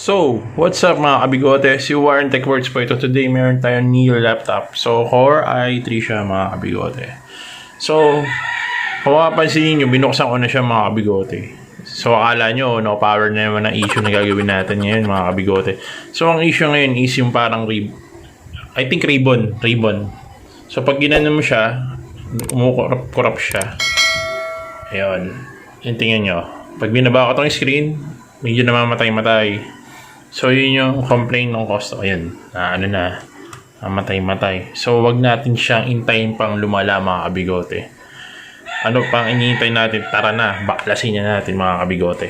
So, what's up mga kabigote? Si Warren Techwords po ito. Today, meron tayong new laptop. So, Core i3 siya mga kabigote. So, kung mapapansin nyo, binuksan ko na siya mga kabigote. So, akala nyo, no power na naman ang issue na gagawin natin ngayon mga kabigote. So, ang issue ngayon is yung parang ribbon. So, pag ginanon mo siya, umukurap siya. Ayun. Yung tingnan nyo. Pag binaba ko itong screen, medyo namamatay-matay. So, yun yung complaint ng customer. Ayun, matay. So, wag natin siyang intayin pang lumala mga kabigote. Ano pang inihintay natin? Tara na, baklasin na natin mga kabigote.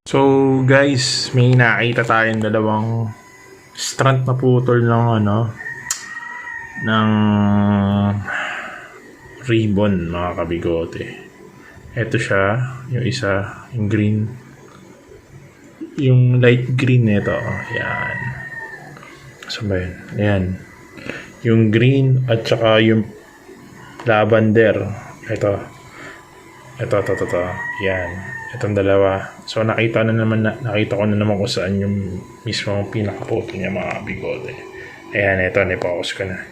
So guys, may nakita tayong dalawang strand na putol ng ng ribbon mga kabigote. Ito siya, yung isa, yung green. Yung light green nito, yan. Saan ba yun? Ayan. Yung green at saka yung lavender. Ito. Yan. Itong dalawa. So nakita ko na naman kung saan yung mismo pinakapoto niya mga kabigote. Ayan, ito, nipokus ko na.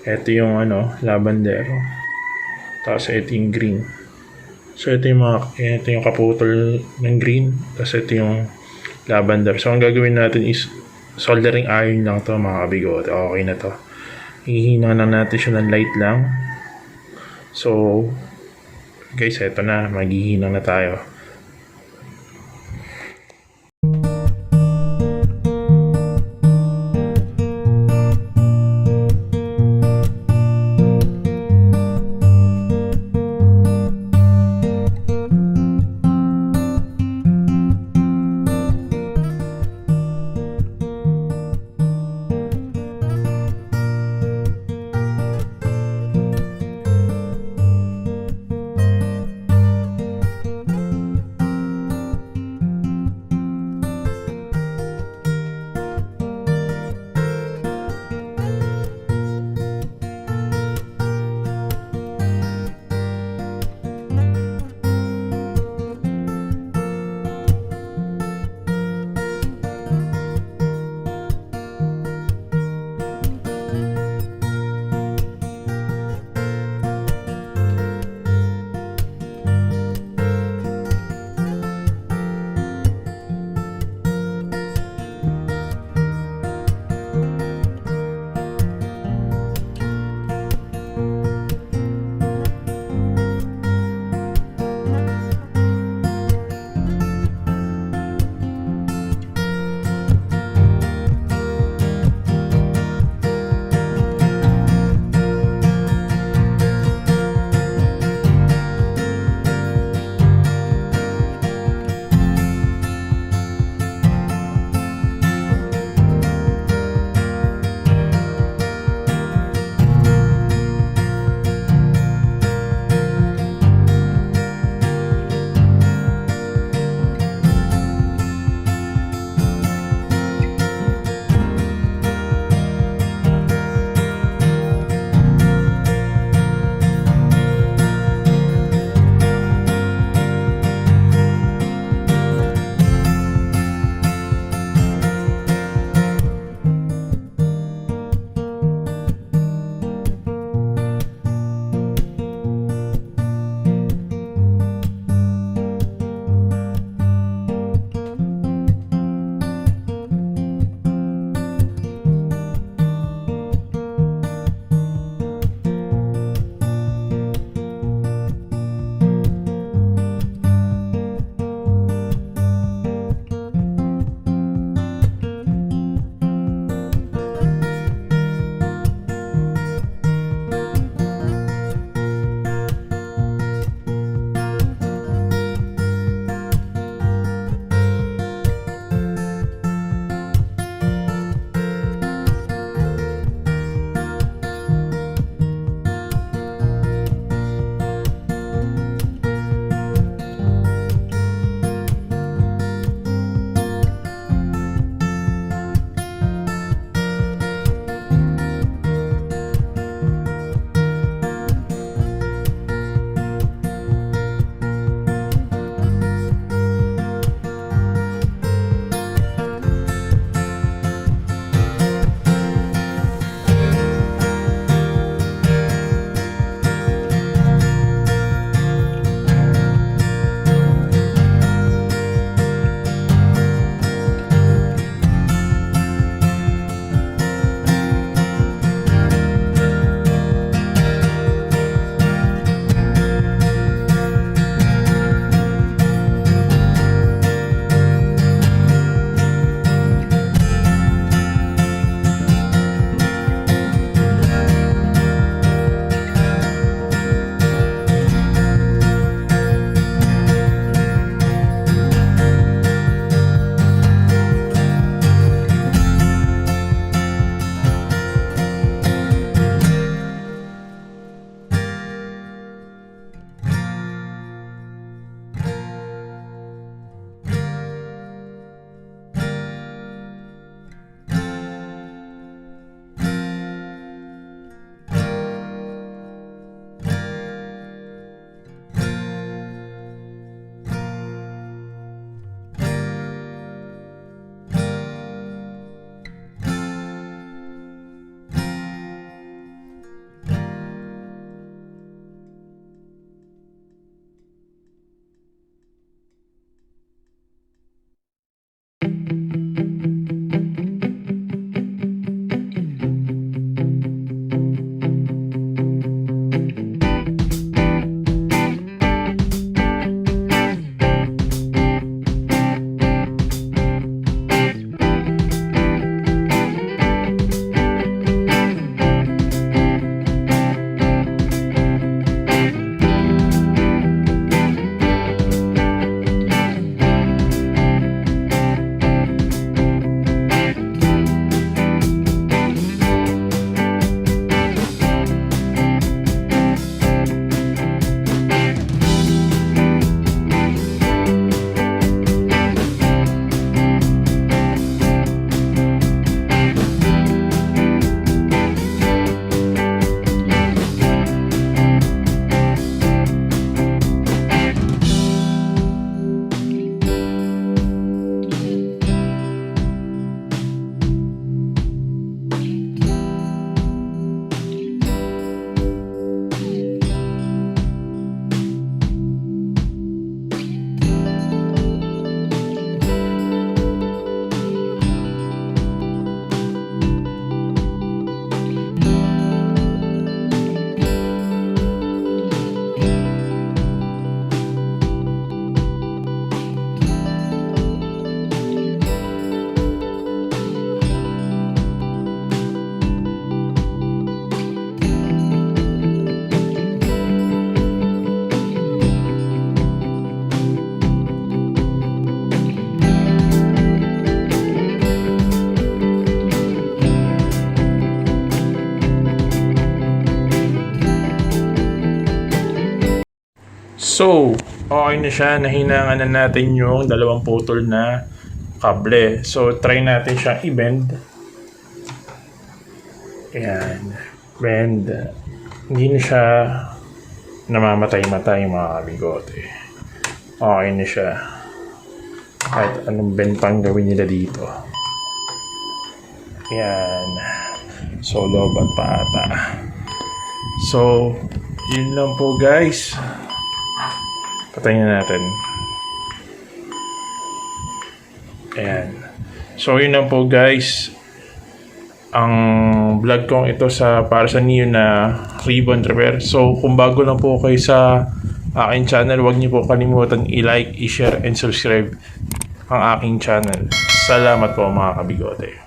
Ito yung lavender. Tapos ito yung green. So ito yung kaputol ng green. Tapos ito yung lavender. So ang gagawin natin is soldering iron lang to mga kabigote. Okay na to. Hihina lang natin siya ng light lang. So guys, ito na. Maghihina na tayo. So, okay na siya. Nahinangan na natin yung dalawang putol na kable. So, try natin siyang i-bend. Ayan. Bend. Hindi na siya namamatay-matay mga kabigote. Okay na siya. Kahit anong bend pang gawin nila dito. Ayan. So, lobat pa ata. So, yun lang po guys. Patayin na natin. Ayan. So, yun lang po guys. Ang vlog kong ito para sa niyo na ribbon repair. So, kung bago lang po kayo sa aking channel, huwag niyo po kalimutan i-like, i-share, and subscribe ang aking channel. Salamat po mga kabigote.